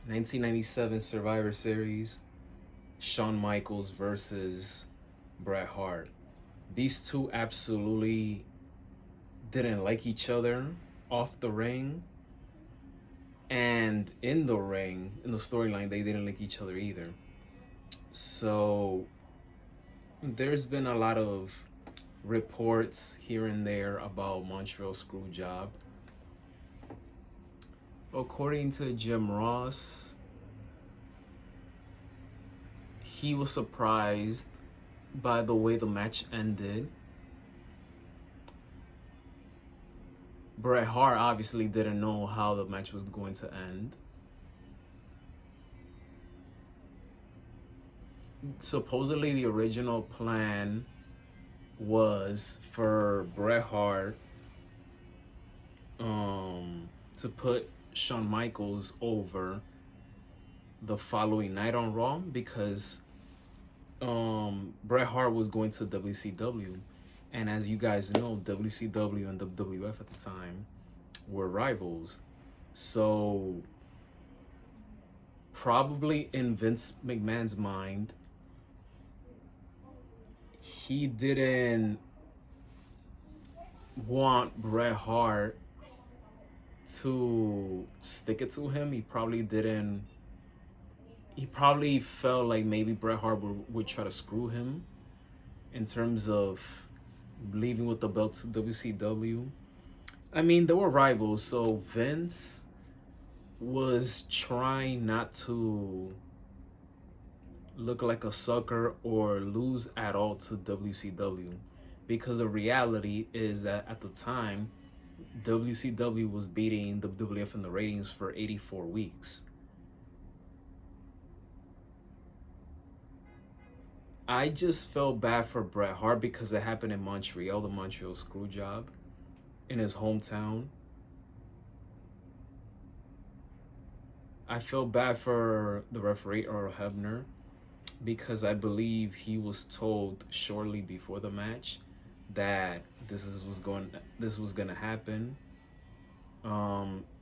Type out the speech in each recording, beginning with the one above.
1997 Survivor Series, Shawn Michaels versus Bret Hart. These two absolutely didn't like each other off the ring, and in the ring, in the storyline, they didn't like each other either. So there's been a lot of reports here and there about Montreal Screwjob. According to Jim Ross, he was surprised by the way the match ended. Bret Hart obviously didn't know how the match was going to end. Supposedly, the original plan was for Bret Hart to put Shawn Michaels over the following night on Raw because Bret Hart was going to WCW, and as you guys know, WCW and WWF at the time were rivals. So probably in Vince McMahon's mind, he didn't want Bret Hart to stick it to him. He probably felt like maybe Bret Hart would try to screw him in terms of leaving with the belt to WCW. I mean, they were rivals, so Vince was trying not to look like a sucker or lose at all to WCW, because the reality is that at the time, WCW was beating WWF in the ratings for 84 weeks. I just felt bad for Bret Hart because it happened in Montreal, the Montreal Screwjob, in his hometown. I feel bad for the referee, Earl Hebner, because I believe he was told shortly before the match that this was going to happen.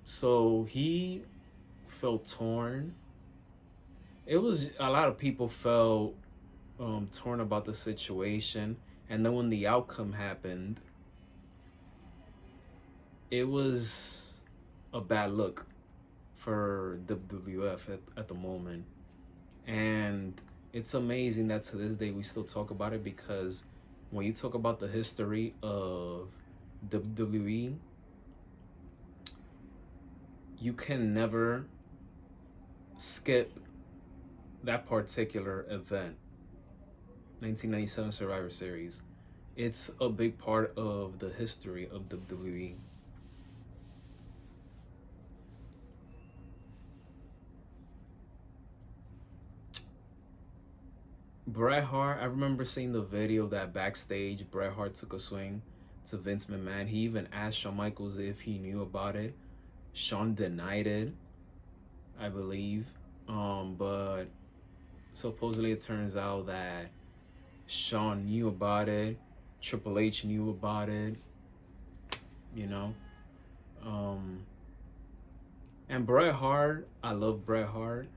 So he felt torn. It was a lot of people felt torn about the situation, and then when the outcome happened, it was a bad look for WWF at the moment. And it's amazing that to this day we still talk about it, because when you talk about the history of WWE, you can never skip that particular event, 1997 Survivor Series. It's a big part of the history of WWE. Bret Hart, I remember seeing the video that backstage Bret Hart took a swing to Vince McMahon. He even asked Shawn Michaels if he knew about it. Shawn denied it, I believe. But supposedly it turns out that Shawn knew about it. Triple H knew about it, you know. And Bret Hart, I love Bret Hart.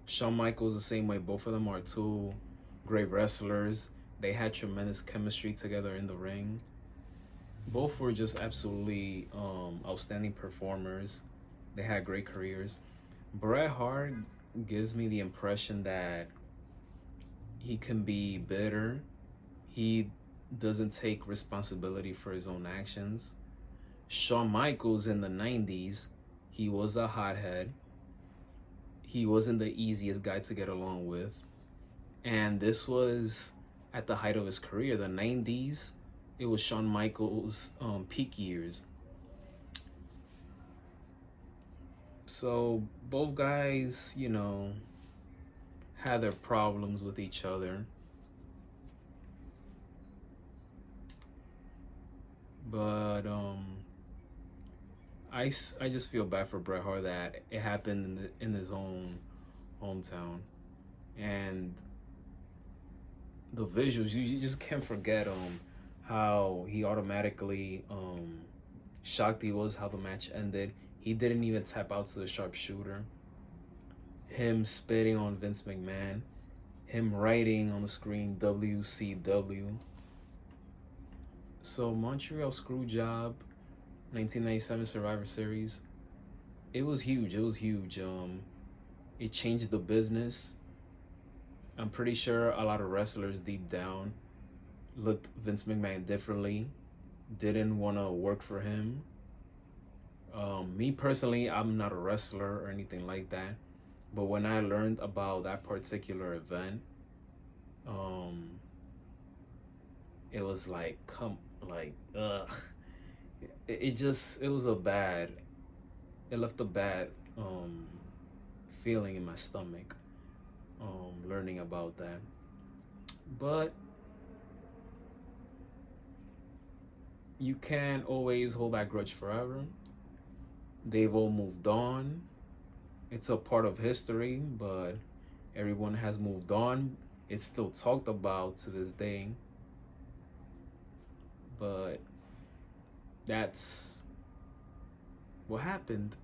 Shawn Michaels the same way. Both of them are two great wrestlers. They had tremendous chemistry together in the ring. Both were just absolutely outstanding performers. They had great careers. Bret Hart gives me the impression that he can be bitter. He doesn't take responsibility for his own actions. Shawn Michaels in the 90s, he was a hothead. He wasn't the easiest guy to get along with. And this was at the height of his career, the 90s. It was Shawn Michaels' peak years. So both guys, you know, had their problems with each other. But I just feel bad for Bret Hart that it happened in his own hometown. And the visuals, you just can't forget how he automatically shocked he was how the match ended. He didn't even tap out to the sharpshooter. Him spitting on Vince McMahon. Him writing on the screen WCW. So Montreal Screwjob, 1997 Survivor Series, it was huge. It was huge. It changed the business. I'm pretty sure a lot of wrestlers deep down looked Vince McMahon differently, didn't want to work for him. Me personally, I'm not a wrestler or anything like that. But when I learned about that particular event, it was like, ugh. It was it left a bad feeling in my stomach, learning about that. But you can't always hold that grudge forever. They've all moved on. It's a part of history, but everyone has moved on. It's still talked about to this day. But that's what happened.